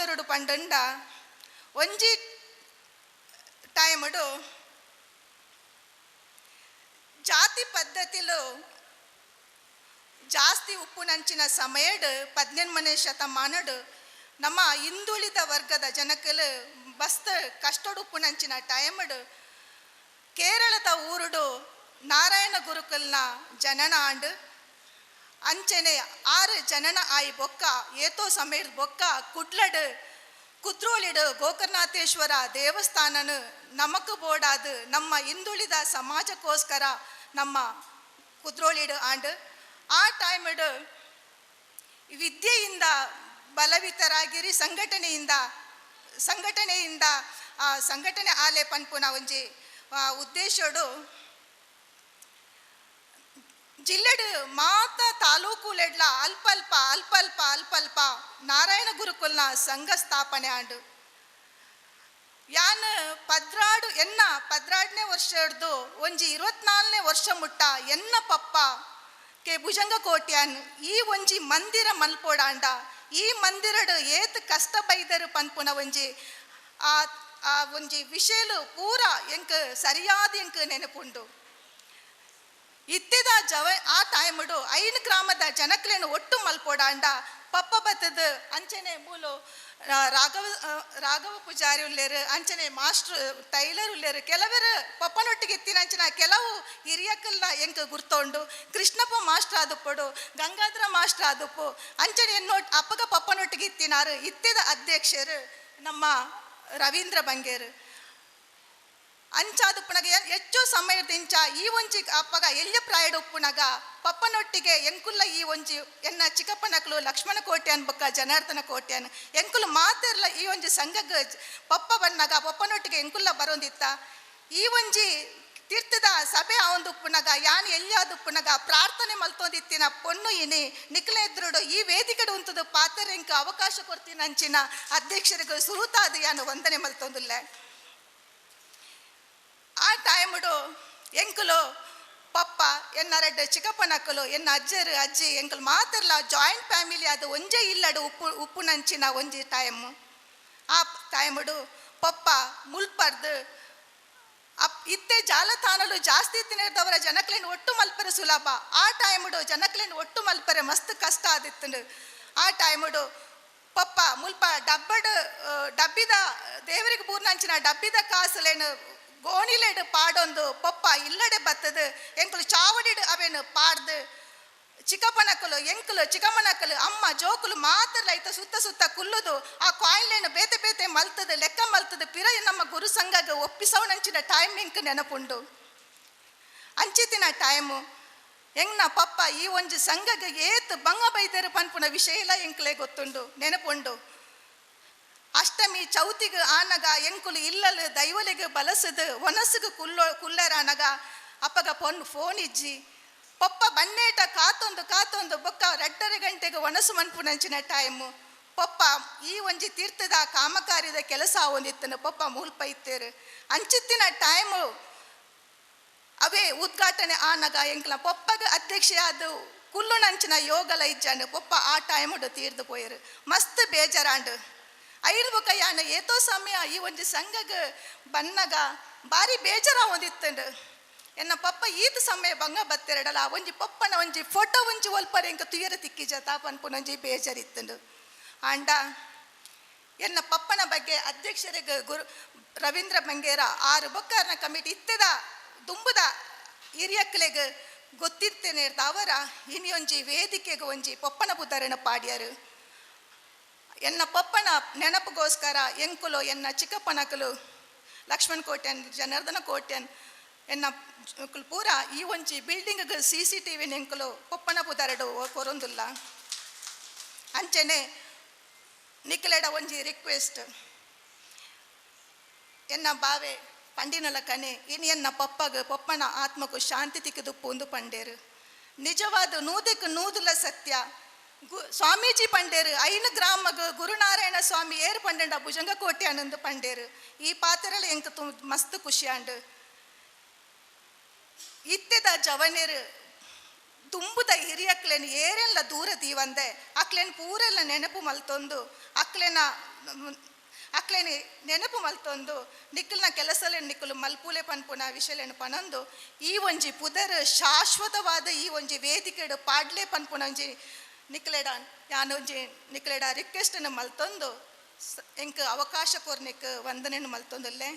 ಮಾತರುಡು ಪಂಡಂಡ ಒಂಜಿ ಟೈಮಡು ಜಾತಿ ಪದ್ಧತಿಲು ಜಾಸ್ತಿ ಉಪ್ಪು ನಂಚಿನ ಸಮಯಡು 18ನೇ ಶತಮಾನಡು ನಮ್ಮ ಹಿಂದುಳಿದ ವರ್ಗದ ಜನಕಲು ಬಸ್ತ್ ಕಷ್ಟೋಡು ಉಪ್ಪು ನಂಚಿನ ಟೈಮಡು ಕೇರಳದ ಊರುಡು ನಾರಾಯಣ ಗುರುಕಲ್ನ ಜನನ ಆಂಡು ಅಂಚನೆ 6 ಜನನ ಆಯಿ ಬೊಕ್ಕ ಏತೋ ಸಮಯದ ಬೊಕ್ಕ ಕುದ್ರೋಳಿಡು ಗೋಕರ್ಣನಾಥೇಶ್ವರ ದೇವಸ್ಥಾನನು ನಮಕ್ ಬೋಡಾದು ನಮ್ಮ ಹಿಂದುಳಿದ ಸಮಾಜಕ್ಕೋಸ್ಕರ ನಮ್ಮ ಕುದ್ರೋಳಿಡು ಆಂಡು ಆ ಟೈಮಡು ವಿದ್ಯೆಯಿಂದ ಬಲವಿತರಾಗಿರಿ ಸಂಘಟನೆ ಆಲೆ ಪನ್ಪುನ ಒಂಜಿ ಉದ್ದೇಶಡು ಜಿಲ್ಲೆಡು ಮಾತ ತಾಲೂಕುಲೆಡ್ಲ ಅಲ್ಪ ನಾರಾಯಣ ಗುರುಕುಲ್ನ ಸಂಘ ಸ್ಥಾಪನೆ ಆಂಡು ಯಾನ್ ಪದ್ರಾಡನೇ ವರ್ಷದ್ದು ಒಂಜಿ 24ನೇ ವರ್ಷ ಮುಟ್ಟ ಎನ್ನ ಪಪ್ಪ ಕೆ ಭುಜಂಗ ಕೋಟ್ಯಾನ್ ಈ ಒಂಜಿ ಮಂದಿರ ಮಲ್ಪೋಡಾಂಡ ಈ ಮಂದಿರಡು ಏತ್ ಕಷ್ಟ ಬೈದರು ಪನ್ಪುನ ಒಂಜಿ ಆ ಒಂಜಿ ವಿಷಯಲು ಪೂರ ಎಂಕ್ ಸರಿಯಾದ ಎಂಕ್ ನೆನಪುಂಡು ಇತ್ತಿದ ಆ ಟೈಮಡು 5 ಗ್ರಾಮದ ಜನಕ್ಲೇನು ಒಟ್ಟು ಮಲ್ಪೋಡಾಂಡ ಪಪ್ಪ ಬತ್ತದು ಅಂಚನೆ ಮೂಲು ರಾಘವ ಪೂಜಾರಿ ಉಲ್ಲೇರು ಅಂಚನೆ ಮಾಸ್ಟರ್ ಟೈಲರ್ ಉಲ್ಲೇರು ಕೆಲವರು ಪಪ್ಪನೊಟ್ಟಿಗೆ ಇತ್ತಿನಂಚಿನ ಕೆಲವು ಹಿರಿಯಕ್ಕಲ್ನ ಎಂಕ್ ಗುರ್ತೊಂಡು ಕೃಷ್ಣಪ್ಪ ಮಾಸ್ಟರ್ ಆದುಪ್ಪಡು ಗಂಗಾಧರ ಮಾಸ್ಟರ್ ಆದುಪ್ಪು ಅಂಚನೆ ಅಪ್ಪಗ ಪಪ್ಪನೊಟ್ಟಿಗೆ ಇತ್ತಿನಾರು ಇತ್ತಿದ ಅಧ್ಯಕ್ಷರು ನಮ್ಮ ರವೀಂದ್ರ ಬಂಗೇರು ಅಂಚಾದುಪ್ಪುನಗ ಹೆಚ್ಚು ಸಮಯದಿಂಚ ಈ ಒಂಜಿ ಅಪ್ಪಗ ಎಲ್ಲಿ ಪ್ರಾಯಡು ಉಪ್ಪುನಗ ಪಪ್ಪನೊಟ್ಟಿಗೆ ಎಂಕುಲ್ಲ ಈ ಒಂಜಿ ಎನ್ನ ಚಿಕ್ಕಪ್ಪನಕಲು ಲಕ್ಷ್ಮಣ ಕೋಟ್ಯಾನ್ ಬೊಕ್ಕ ಜನಾರ್ದನ ಕೋಟ್ಯಾನ್ ಎಂಕುಲು ಮಾತಿರ್ಲ ಈ ಒಂಜಿ ಸಂಘಗ ಪಪ್ಪ ಬನ್ನಗ ಪಪ್ಪನೊಟ್ಟಿಗೆ ಎಂಕುಲ್ಲ ಬರೋಂದಿತ್ತ ಈ ಒಂಜಿ ತೀರ್ಥದ ಸಭೆ ಆವೊಂದು ಉಪ್ಪುನಗ ಯಾನ್ ಎಲ್ಲಿಯಾದುಪ್ಪುನಗ ಪ್ರಾರ್ಥನೆ ಮಲ್ತೊಂದಿತ್ತಿನ ಪೊನ್ನು ಇನಿ ನಿಖಲೆ ಎದುರುಡು ಈ ವೇದಿಕೆಡು ಉಂತದು ಪಾತ್ರ ಎಂಕ ಅವಕಾಶ ಕೊಡ್ತೀನಿ ಅಂಚಿನ ಅಧ್ಯಕ್ಷರಿಗೆ ಸುರುತಾದ ಯಾನು ವಂದನೆ ಮಲ್ತೊಂದುಲ್ಲೆ ಆ ಟೈಮಡು ಎಂಕುಲು ಪಪ್ಪ ಎನ್ನ 2 ಚಿಕ್ಕಪ್ಪನಕ್ಕಲು ಎನ್ನ ಅಜ್ಜರು ಅಜ್ಜಿ ಎಂಕುಲು ಮಾತಿರ್ಲ ಜಾಯಿಂಟ್ ಫ್ಯಾಮಿಲಿ ಅದು ಒಂಜೇ ಇಲ್ಲಡು ಉಪ್ಪು ನಂಚಿನ ಒಂಜಿ ಟೈಮು ಆ ಟೈಮಡು ಪಪ್ಪ ಮುಲ್ಪರ್ದು ಇತ್ತೆ ಜಾಲತಾಣಲು ಜಾಸ್ತಿ ತಿನ್ನಿರ್ದವರ ಜನಕ್ಲೇನು ಒಟ್ಟು ಮಲ್ಪರೆ ಸುಲಭ ಆ ಟೈಮಡು ಜನಕ್ಲೇನು ಒಟ್ಟು ಮಲ್ಪರೆ ಮಸ್ತ್ ಕಷ್ಟ ಆದಿತ್ತು ಆ ಟೈಮಡು ಪಪ್ಪ ಮುಲ್ಪ ಡಬ್ಬಿದ ದೇವರಿಗೆ ಬೂರ್ನಂಚಿನ ಡಬ್ಬಿದ ಕಾಸುಲೇನು ಗೋಣಿಲೆಡು ಪಾಡೊಂದು ಪಪ್ಪ ಇಲ್ಲಡೆ ಬತ್ತದು ಎಂಕುಲು ಚಾವಡಿಡು ಅವೇನು ಪಾಡ್ದು ಚಿಕ್ಕಪ್ಪನಕ್ಕಲು ಎಂಕುಲು ಚಿಕ್ಕಮ್ಮನಕ್ಕಲು ಅಮ್ಮ ಜೋಕುಲು ಮಾತ್ರಲ್ಲ ಐತ ಸುತ್ತ ಕುಲ್ಲುದು ಆ ಕಾಯಿನ್ಲೇನು ಬೇತೆ ಮಲ್ತದು ಲೆಕ್ಕ ಮಲ್ತದು ಪಿರ ನಮ್ಮ ಗುರು ಸಂಘಗ ಒಪ್ಪಿಸವನಂಚಿನ ಟೈಮ್ ಎಂಕ್ ನೆನಪುಂಡು ಅಂಚಿತಿನ ಟೈಮು ಎಂಗ್ನ ಪಪ್ಪ ಈ ಒಂಜಿ ಸಂಘಗ ಏತ್ ಬಂಗ ಬೈದರು ಪನ್ಪುನ ವಿಷಯ ಎಲ್ಲ ಎಂಕ್ಲೆ ಗೊತ್ತುಂಡು ನೆನಪುಂಡು ಅಷ್ಟಮಿ ಚೌತಿಗೆ ಆನಗ ಎಂಕುಲು ಇಲ್ಲಲು ದೈವಲಿಗೆ ಬಲಸದು ಒನಸುಗೆ ಕುಲ್ಲರಾನಗ ಅಪ್ಪಗ ಫೋನ್ ಇಜ್ಜಿ ಪಪ್ಪ ಬನ್ನೇಟ ಕಾತೊಂದು ಬೊಕ್ಕ 2:30 ಗಂಟೆಗೆ ಒನಸು ಮನ್ಪುನಂಚಿನ ಟೈಮು ಪಪ್ಪ ಈ ಒಂಜಿ ತೀರ್ಥದ ಕಾಮಕಾರ್ಯದ ಕೆಲಸ ಒಂದಿತ್ತನು ಪಪ್ಪ ಮೂಲ್ಪ ಇತ್ತೇರು ಅಂಚಿತ್ತಿನ ಟೈಮು ಅವೇ ಉದ್ಘಾಟನೆ ಆನಗ ಎಂಕ್ಲ ಪಪ್ಪಗ ಅಧ್ಯಕ್ಷೆಯಾದು ಕುಲ್ಲು ನಂಚಿನ ಯೋಗಲ ಇಜ್ಜಾಂಡು ಪಪ್ಪ ಆ ಟೈಮುಡು ತೀರ್ದು ಪೋಯರು ಮಸ್ತ್ ಬೇಜಾರಾಂಡು ಐರ್ಬಕ ಯಾನ ಏತೋ ಸಮಯ ಈ ಒಂಜಿ ಸಂಘಗ ಬನ್ನಗ ಬಾರಿ ಬೇಜಾರ ಒಂದಿತ್ತಂಡು ಎನ್ನ ಪಪ್ಪ ಈತ ಸಮಯ ಬಂಗ ಬತ್ತೆರಡಲ್ಲ ಒಂಜಿ ಪಪ್ಪನ ಒಂಜಿ ಫೋಟೋ ಒಂಜಿ ಒಲ್ಪರೆ ಎಂಕ ತುಯರ ತಿಕ್ಕಿ ಜತ ಪನ್ಪುನೊಂಜಿ ಬೇಜಾರಿತ್ತಂಡು ಆಂಡ ಎನ್ನ ಪಪ್ಪನ ಬಗ್ಗೆ ಅಧ್ಯಕ್ಷರಿಗೆ ರವೀಂದ್ರ ಬಂಗೇರ 6 ಬೊಕ್ಕಾರನ ಕಮಿಟಿ ಇತ್ತದ ದುಂಬುದ ಹಿರಿಯಕ್ಕಲೆಗೆ ಗೊತ್ತಿರ್ತೇನೆ ಅವರ ಇನಿಯೊಂಜಿ ವೇದಿಕೆಗೆ ಒಂಜಿ ಪಪ್ಪನ ಬುದ್ಧರನ ಪಾಡ್ಯಾರು ಎನ್ನ ಪಪ್ಪನ ನೆನಪುಗೋಸ್ಕರ ಎಂಕುಲು ಎನ್ನ ಚಿಕ್ಕಪ್ಪನಕಲು ಲಕ್ಷ್ಮಣ್ ಕೋಟ್ಯಾನ್ ಜನಾರ್ದನ ಕೋಟ್ಯಾನ್ ಎನ್ನ ಪೂರ ಈ ಒಂಜಿ ಬಿಲ್ಡಿಂಗ್ CCTV ಎಂಕುಲು ಪಪ್ಪನ ಬುಧರಡು ಕೊರೊಂದುಲ್ಲ ಅಂಚನೆ ನಿಖಲೆಡ ಒಂಜಿ ರಿಕ್ವೆಸ್ಟ್ ಎನ್ನ ಬಾವೆ ಪಂಡಿನಲ ಕನೆ ಇನಿ ಎನ್ನ ಪಪ್ಪನ ಆತ್ಮಕು ಶಾಂತಿ ತಿಕ್ಕಿದು ಪೂಂದು ಪಂಡೇರು ನಿಜವಾದ ನೂದುಲ ಸತ್ಯ ಸ್ವಾಮೀಜಿ ಪಂಡೇರು 5 ಗ್ರಾಮಗ ಗುರುನಾರಾಯಣ ಸ್ವಾಮಿ ಏರು ಪಂಡಂಡ ಭುಜಂಗ ಕೋಟೆ ಆನಂದ್ ಪಂಡೇರು ಈ ಪಾತ್ರದಲ್ಲಿ ಎಂಕ ಮಸ್ತ್ ಖುಷಿ ಆಂಡು ಇತ್ತೆದ ಜವನೇರು ತುಂಬುದ ಹಿರಿಯಕ್ಲೇನು ಏರೆಲ್ಲ ದೂರ ದೀವಂದೆ ಅಕ್ಲೇನು ಪೂರೆಲ್ಲ ನೆನಪು ಮಲ್ತೊಂದು ಅಕ್ಲೇನ ಅಕ್ಲೇನೆ ನೆನಪು ಮಲ್ತೊಂದು ನಿಕ್ಕಲ್ನ ಕೆಲಸಲೆ ನಿಕ್ಕಲು ಮಲ್ಪೂಲೆ ಪನ್ಪುನ ವಿಷಯಲೇನು ಪನೊಂದು ಈ ಒಂಜಿ ಪುದರ್ ಶಾಶ್ವತವಾದ ಈ ಒಂಜಿ ವೇದಿಕೆಡು ಪಾಡ್ಲೆ ಪನ್ಪುನ ಒಂಜಿ ನಿಕ್ಲೆಡ ಯಾನೊಂಜಿ ನಿಕ್ಲೆಡ ರಿಕ್ವೆಸ್ಟನ್ನು ಮಲ್ತೊಂದು ಎಂಕ್ ಅವಕಾಶ ಕೊರ್ನಿಕ್ ವಂದನೆಯನ್ನು ಮಲ್ತೊಂದುಲ್ಲೆ.